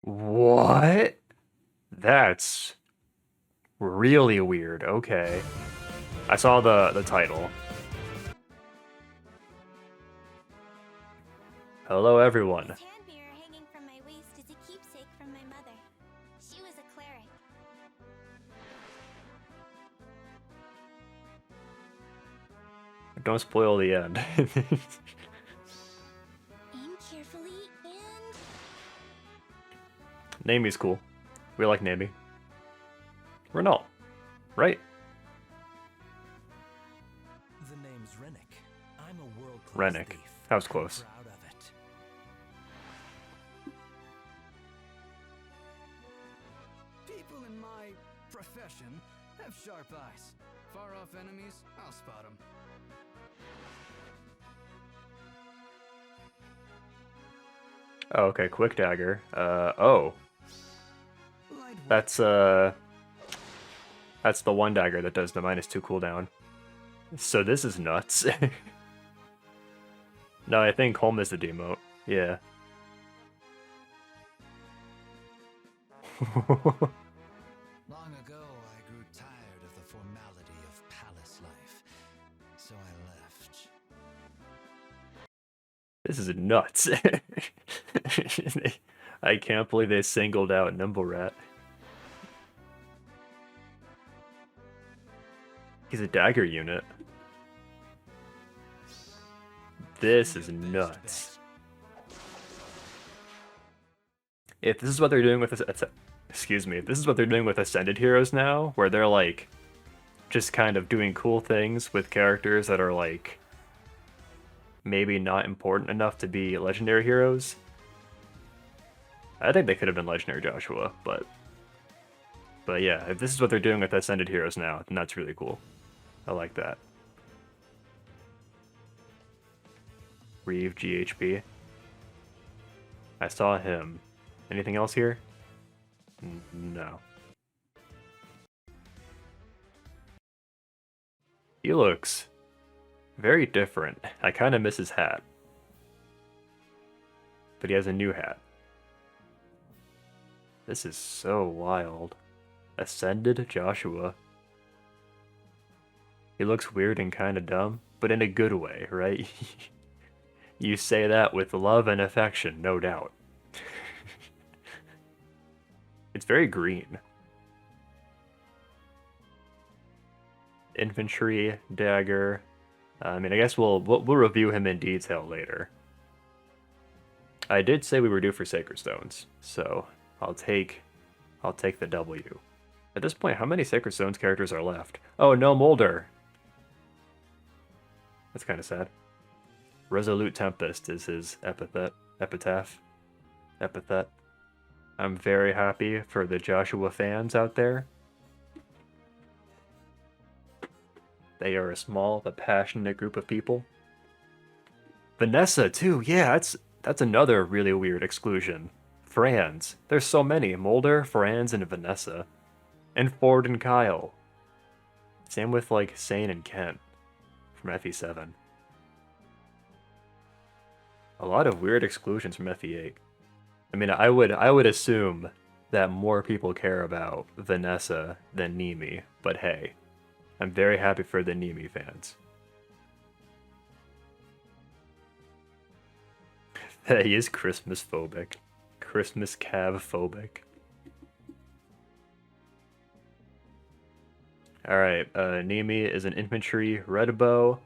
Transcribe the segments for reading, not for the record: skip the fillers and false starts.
What? That's really weird. Okay. I saw the title. Hello, everyone. This hand mirror hanging from my waist is a keepsake from my mother. She was a cleric. Don't spoil the end. Aim carefully and... Neimi's cool. We like Neimi. Rennac, right? The name's Rennac. I'm a world-class Rennac. thief. That was I'm close. proud of it. People in my profession have sharp eyes. Far off enemies, I'll spot them. Oh, okay, quick dagger. Oh. That's the one dagger that does the -2 cooldown. So this is nuts. No, I think Colm is the demote. Yeah. Long ago, I grew tired of the formality of palace life, so I left. This is nuts. I can't believe they singled out Nimble Rat. He's a dagger unit. This is nuts. If this is what they're doing with this, excuse me, if this is what they're doing with Ascended heroes now, where they're like just kind of doing cool things with characters that are like maybe not important enough to be legendary heroes, I think they could have been legendary Joshua, but yeah, if this is what they're doing with Ascended heroes now, then that's really cool. I like that. Riev GHB. I saw him. Anything else here? No. He looks very different. I kind of miss his hat. But he has a new hat. This is so wild. Ascended Joshua. He looks weird and kind of dumb, but in a good way, right? You say that with love and affection, no doubt. It's very green. Infantry, dagger. I mean, I guess we'll review him in detail later. I did say we were due for Sacred Stones, so I'll take the W. At this point, how many Sacred Stones characters are left? Oh, no Molder. That's kind of sad. Resolute Tempest is his epitaph. I'm very happy for the Joshua fans out there. They are a small but passionate group of people. Vanessa too, yeah, that's another really weird exclusion. Franz. There's so many. Mulder, Franz, and Vanessa. And Ford and Kyle. Same with like Sane and Kent from FE7. A lot of weird exclusions from FE8. I mean, I would assume that more people care about Vanessa than Neimi, but hey, I'm very happy for the Neimi fans. He is Christmas phobic. Christmas cab phobic. Alright, Neimi is an infantry red bow.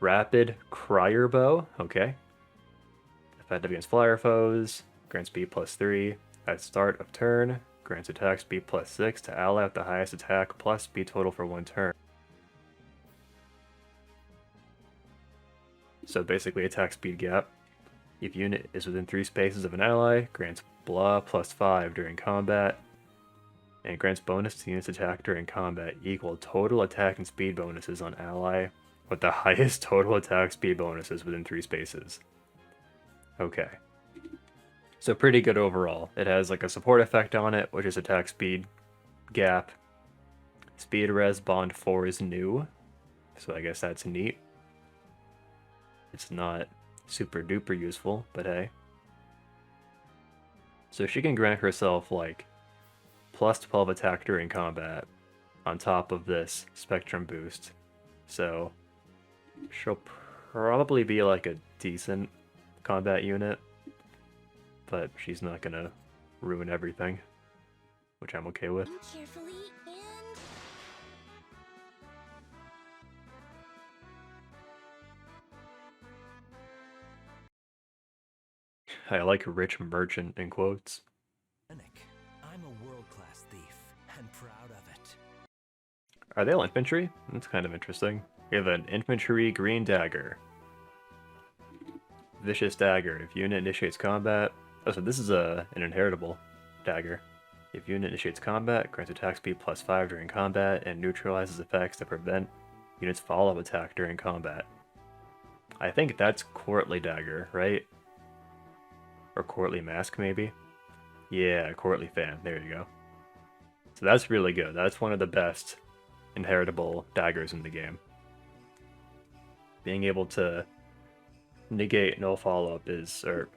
Rapid crier bow, okay. Effective against flyer foes. Grants speed +3 at start of turn. Grants attack speed +6 to ally with the highest attack plus speed total for 1 turn. So basically attack speed gap. If unit is within 3 spaces of an ally, grants blah +5 during combat. And grants bonus to unit's attack during combat equal total attack and speed bonuses on ally with the highest total attack speed bonuses within 3 spaces. Okay. So pretty good overall. It has like a support effect on it, which is attack speed gap. Speed res bond 4 is new, so I guess that's neat. It's not super duper useful, but hey. So she can grant herself like plus 12 attack during combat on top of this spectrum boost. So she'll probably be like a decent combat unit, but she's not gonna ruin everything, which I'm okay with. Carefully and... I like rich merchant in quotes. Rennac, I'm a world-class thief, and proud of it. Are they all infantry? That's kind of interesting. We have an infantry green dagger. Vicious dagger. If unit initiates combat... Oh, so this is an inheritable dagger. If unit initiates combat, grants attack speed plus 5 during combat, and neutralizes effects that prevent units' follow-up attack during combat. I think that's courtly dagger, right? Or courtly mask, maybe? Yeah, courtly fan. There you go. So that's really good. That's one of the best inheritable daggers in the game. Being able to negate no follow-up is... or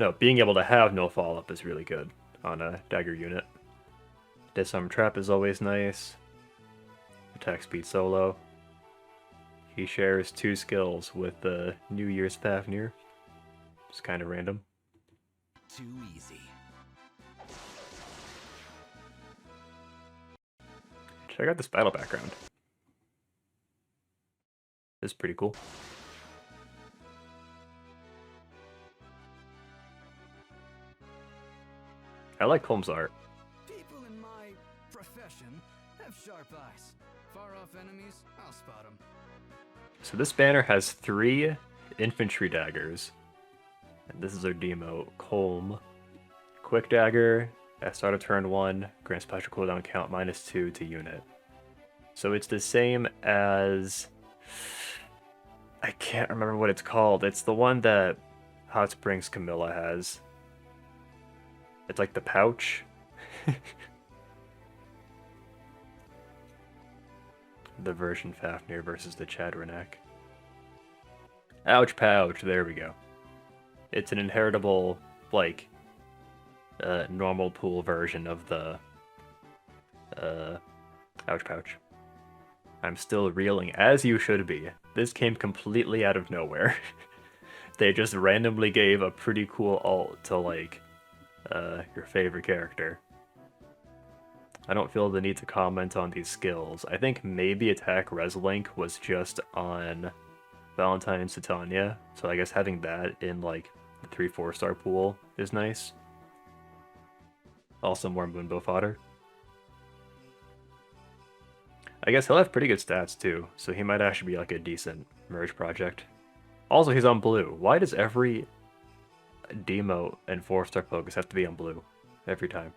no, being able to have no follow-up is really good on a dagger unit. Disarm trap is always nice. Attack speed solo. He shares 2 skills with the New Year's Fafnir. It's kind of random. Too easy. Check out this battle background. This is pretty cool. I like Colm's art. People in my profession have sharp eyes. Far off enemies, I'll spot them. So this banner has 3 infantry daggers. And this is our demo, Colm. Quick dagger, at start of turn 1, grants special cooldown count -2 to unit. So it's the same as... I can't remember what it's called. It's the one that Hot Springs Camilla has. It's like the pouch. The version Fafnir versus the Chad Rennac. Ouch pouch, there we go. It's an inheritable, like, normal pool version of the ouch pouch. I'm still reeling, as you should be. This came completely out of nowhere. They just randomly gave a pretty cool ult to, like, your favorite character. I don't feel the need to comment on these skills. I think maybe Attack Reslink was just on Valentine's Titania, so I guess having that in, like, the 3-4 star pool is nice. Also more Moonbow fodder. I guess he'll have pretty good stats too, so he might actually be like a decent merge project. Also, he's on blue. Why does every demo and 4-star focus have to be on blue? Every time.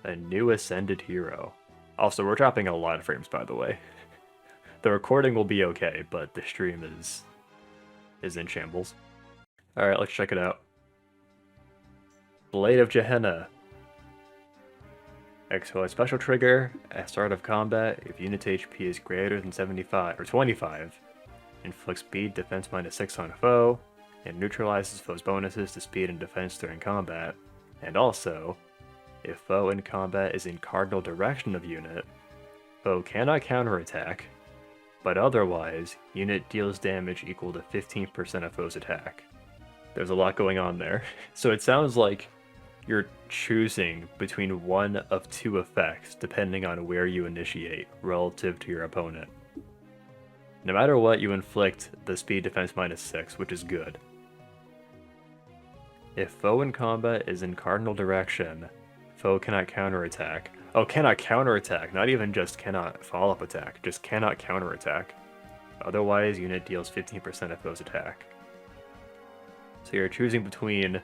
A new Ascended hero. Also, we're dropping a lot of frames, by the way. The recording will be okay, but the stream is in shambles. Alright, let's check it out. Blade of Gehenna. Exploit special trigger at start of combat if unit HP is greater than 75 or 25. Inflicts speed defense -6 on a foe, and neutralizes foe's bonuses to speed and defense during combat. And also, if foe in combat is in cardinal direction of unit, foe cannot counterattack, but otherwise, unit deals damage equal to 15% of foe's attack. There's a lot going on there. So it sounds like you're choosing between one of 2 effects depending on where you initiate relative to your opponent. No matter what, you inflict the speed defense -6, which is good. If foe in combat is in cardinal direction, foe cannot counterattack. Oh, cannot counterattack, not even just cannot follow-up attack, just cannot counterattack. Otherwise, unit deals 15% of foe's attack. So you're choosing between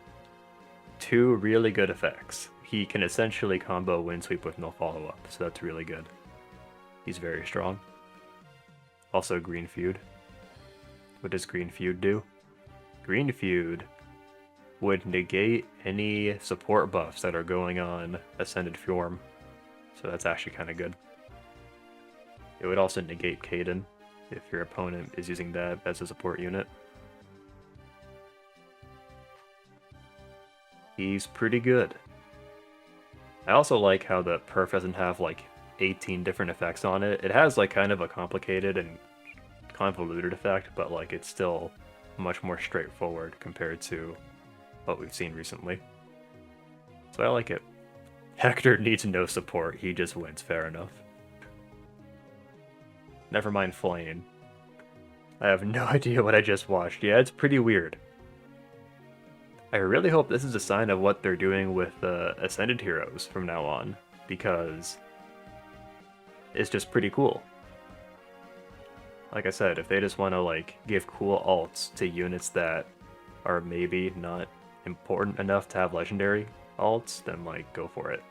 2 really good effects. He can essentially combo Wind Sweep with no follow-up, so that's really good. He's very strong. Also Green Feud. What does Green Feud do? Green Feud would negate any support buffs that are going on Ascended Form, so that's actually kind of good. It would also negate Kaden if your opponent is using that as a support unit. he's pretty good. I also like how the perf doesn't have like 18 different effects on it. It has like kind of a complicated and convoluted effect, but like it's still much more straightforward compared to what we've seen recently. So I like it. Hector needs no support, he just wins, fair enough. Never mind Flame. I have no idea what I just watched. Yeah, it's pretty weird. I really hope this is a sign of what they're doing with Ascended Heroes from now on, because it's just pretty cool. Like I said, if they just want to like give cool alts to units that are maybe not important enough to have legendary alts, then like go for it.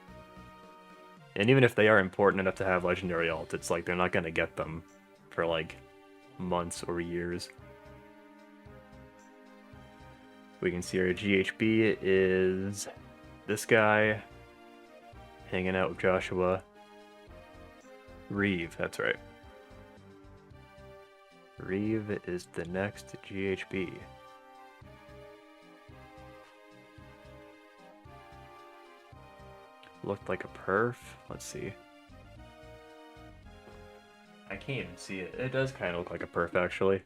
And even if they are important enough to have legendary alts, it's like they're not gonna get them for like months or years. We can see our GHB is this guy hanging out with Joshua. Riev, that's right. Riev is the next GHB. Looked like a perf. Let's see. I can't even see it. It does kind of look like a perf, actually.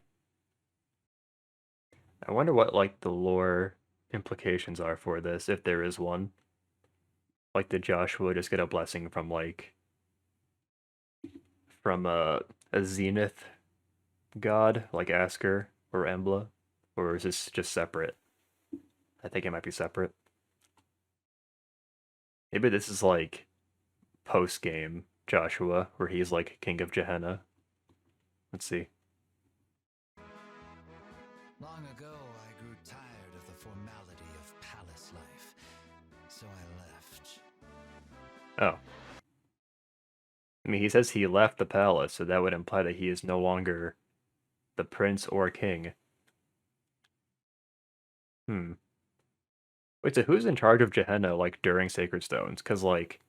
I wonder what, like, the lore implications are for this, if there is one. Like, did Joshua just get a blessing from, like, from a Zenith god, like Asker or Emblem? Or is this just separate? I think it might be separate. Maybe this is, like, post-game Joshua, where he's, like, King of Gehenna. Let's see. Long ago, I grew tired of the formality of palace life, so I left. Oh. I mean, he says he left the palace, so that would imply that he is no longer the prince or king. Wait, so who's in charge of Gehenna, like, during Sacred Stones? Because, like,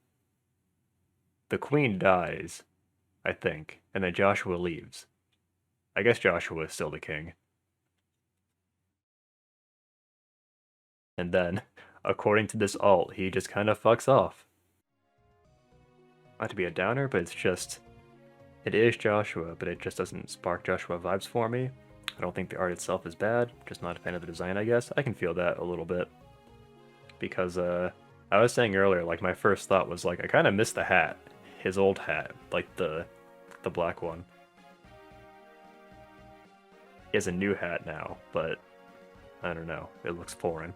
the queen dies, I think, and then Joshua leaves. I guess Joshua is still the king. And then, according to this alt, he just kind of fucks off. Not to be a downer, but it's just... It is Joshua, but it just doesn't spark Joshua vibes for me. I don't think the art itself is bad, just not a fan of the design, I guess. I can feel that a little bit. Because, I was saying earlier, like, my first thought was, like, I kind of miss the hat. His old hat, like the black one. He has a new hat now, but I don't know. It looks foreign.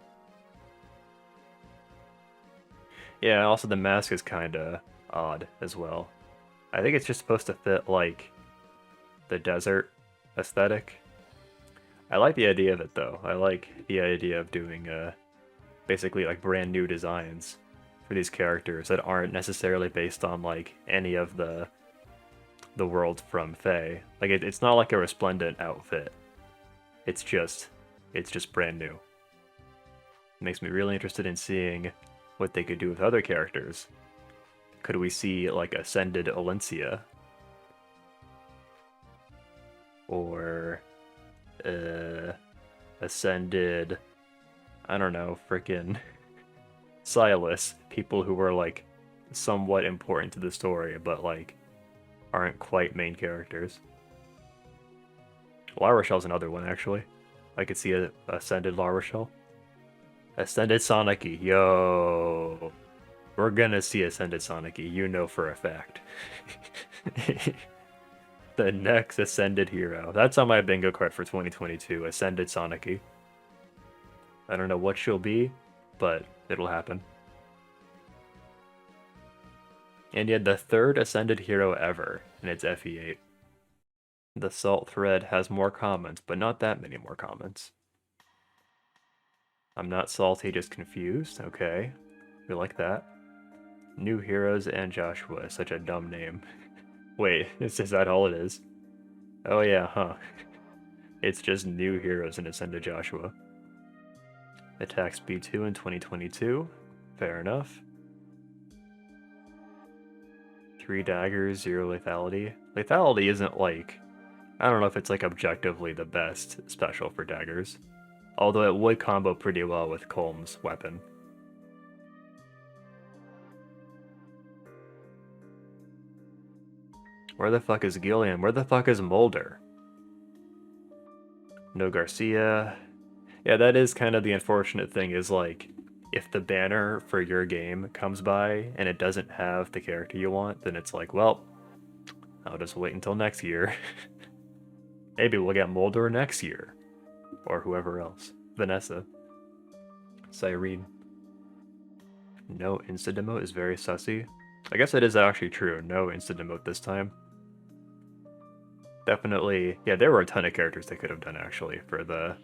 Yeah, also the mask is kind of odd as well. I think it's just supposed to fit, like, the desert aesthetic. I like the idea of it, though. I like the idea of doing, basically, like, brand new designs for these characters that aren't necessarily based on, like, any of the world from Fae. Like, it's not like a resplendent outfit. It's just brand new. It makes me really interested in seeing what they could do with other characters. Could we see, like, Ascended Alencia? Or, Ascended, I don't know, frickin' Silas. People who were, like, somewhat important to the story, but, like, aren't quite main characters. La Rochelle's another one, actually. I could see a Ascended La Rochelle. Ascended Sanaki, yo! We're gonna see Ascended Sanaki, you know for a fact. The next Ascended hero. That's on my bingo card for 2022, Ascended Sanaki. I don't know what she'll be, but it'll happen. And yet the third Ascended hero ever, and it's FE8. The Salt Thread has more comments, but not that many more comments. I'm not salty, just confused. Okay, we like that. New Heroes and Joshua, such a dumb name. Wait, is that all it is? Oh yeah, huh. It's just New Heroes and Ascended Joshua. Attack speed 2 in 2022. Fair enough. 3 daggers, 0 lethality. Lethality isn't like... I don't know if it's like objectively the best special for daggers. Although it would combo pretty well with Colm's weapon. Where the fuck is Gillian? Where the fuck is Mulder? No Garcia. Yeah, that is kind of the unfortunate thing, is like, if the banner for your game comes by and it doesn't have the character you want, then it's like, well, I'll just wait until next year. Maybe we'll get Mulder next year. Or whoever else. Vanessa. Cyrene. No instant emote is very sussy. I guess it is actually true. No instant emote this time. Definitely, yeah, there were a ton of characters they could have done actually for the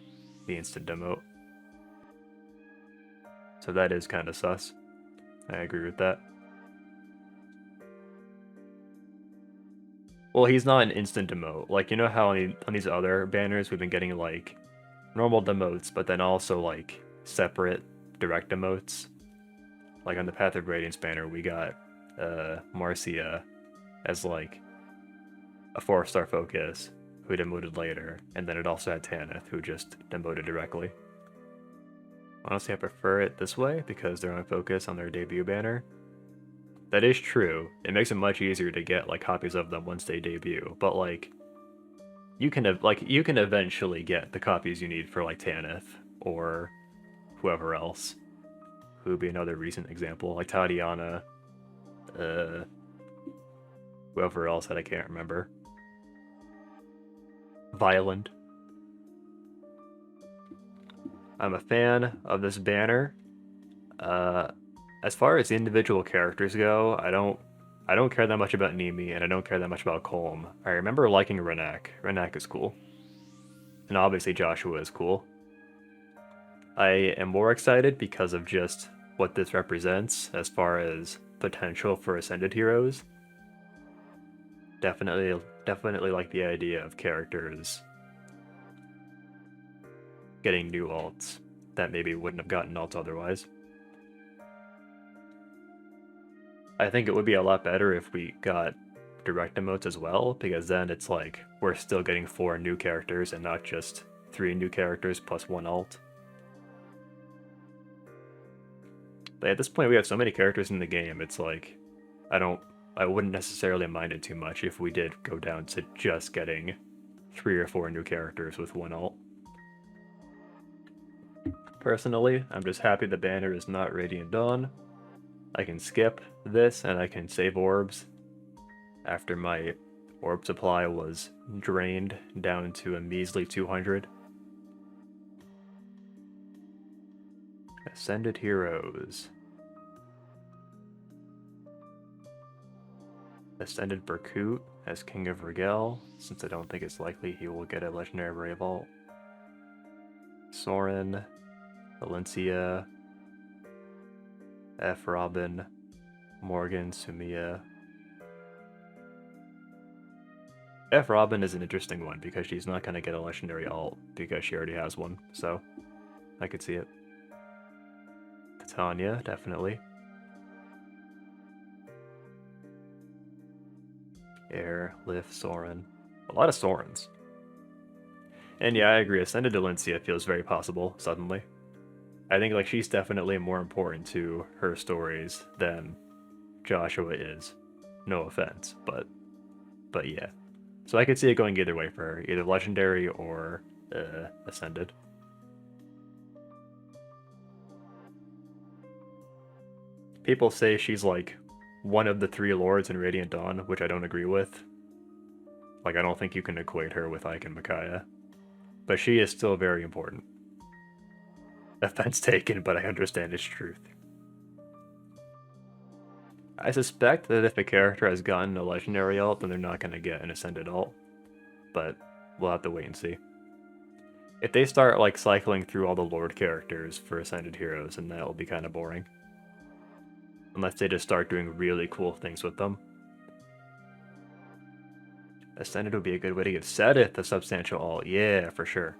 instant emote. So that is kind of sus. I agree with that. Well, he's not an instant emote. Like, you know how on these other banners we've been getting like normal demotes, but then also like separate direct emotes. Like on the Path of Radiance banner, we got Marcia as like a 4-star focus who demoted later, and then it also had Tanith who just demoted directly. Honestly, I prefer it this way because they're on focus on their debut banner. That is true. It makes it much easier to get like copies of them once they debut, but like you can eventually get the copies you need for like Tanith or whoever else. Who would be another recent example, like Tatiana, whoever else that I can't remember. Violent. I'm a fan of this banner. As far as individual characters go, I don't care that much about Neimi, and I don't care that much about Colm. I remember liking Rennac. Rennac is cool. And obviously Joshua is cool. I am more excited because of just what this represents as far as potential for Ascended heroes. Definitely like the idea of characters getting new alts that maybe wouldn't have gotten alts otherwise. I think it would be a lot better if we got direct emotes as well, because then it's like we're still getting 4 new characters and not just 3 new characters plus 1 alt. But at this point we have so many characters in the game, it's like I wouldn't necessarily mind it too much if we did go down to just getting 3 or 4 new characters with 1 alt. Personally, I'm just happy the banner is not Radiant Dawn. I can skip this and I can save orbs after my orb supply was drained down to a measly 200. Ascended heroes. Ascended Berkut as King of Rigel, since I don't think it's likely he will get a legendary Riev alt. Soren, Valencia, F. Robin, Morgan, Sumia. F. Robin is an interesting one because she's not going to get a legendary alt because she already has one, so I could see it. Titania, definitely. Air, Lif, Soren. A lot of Sorens. And yeah, I agree, Ascended Delencia feels very possible, suddenly. I think like she's definitely more important to her stories than Joshua is. No offense, but yeah. So I could see it going either way for her, either legendary or Ascended. People say she's like one of the 3 lords in Radiant Dawn, which I don't agree with. Like, I don't think you can equate her with Ike and Micaiah. But she is still very important. Offense taken, but I understand its truth. I suspect that if a character has gotten a legendary alt, then they're not going to get an Ascended alt. But we'll have to wait and see. If they start like cycling through all the Lord characters for Ascended heroes, then that will be kind of boring. Unless they just start doing really cool things with them. Ascended would be a good way to give Sedith a substantial alt. Yeah, for sure.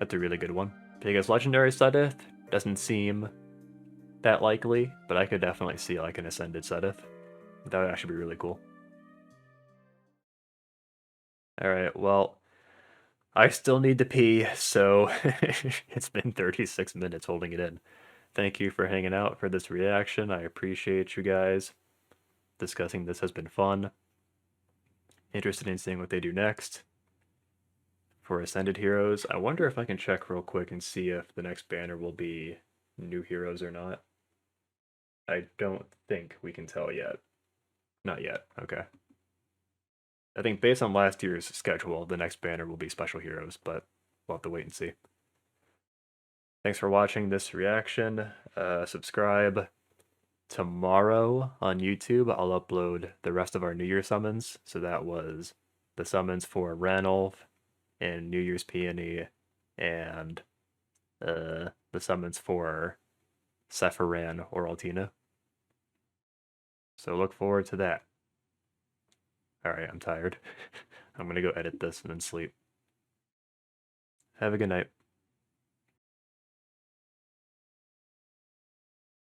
That's a really good one. Because legendary Sedith doesn't seem that likely, but I could definitely see like an Ascended Sedith. That would actually be really cool. Alright, well, I still need to pee, so it's been 36 minutes holding it in. Thank you for hanging out for this reaction. I appreciate you guys. discussing this has been fun. Interested in seeing what they do next. For Ascended Heroes, I wonder if I can check real quick and see if the next banner will be new heroes or not. I don't think we can tell yet. Not yet, okay. I think based on last year's schedule, the next banner will be special heroes, but we'll have to wait and see. Thanks for watching this reaction. Subscribe. Tomorrow on YouTube, I'll upload the rest of our New Year summons. So that was the summons for Ranulf and New Year's Peony, and the summons for Sephiran or Altina. So look forward to that. Alright, I'm tired. I'm gonna go edit this and then sleep. Have a good night.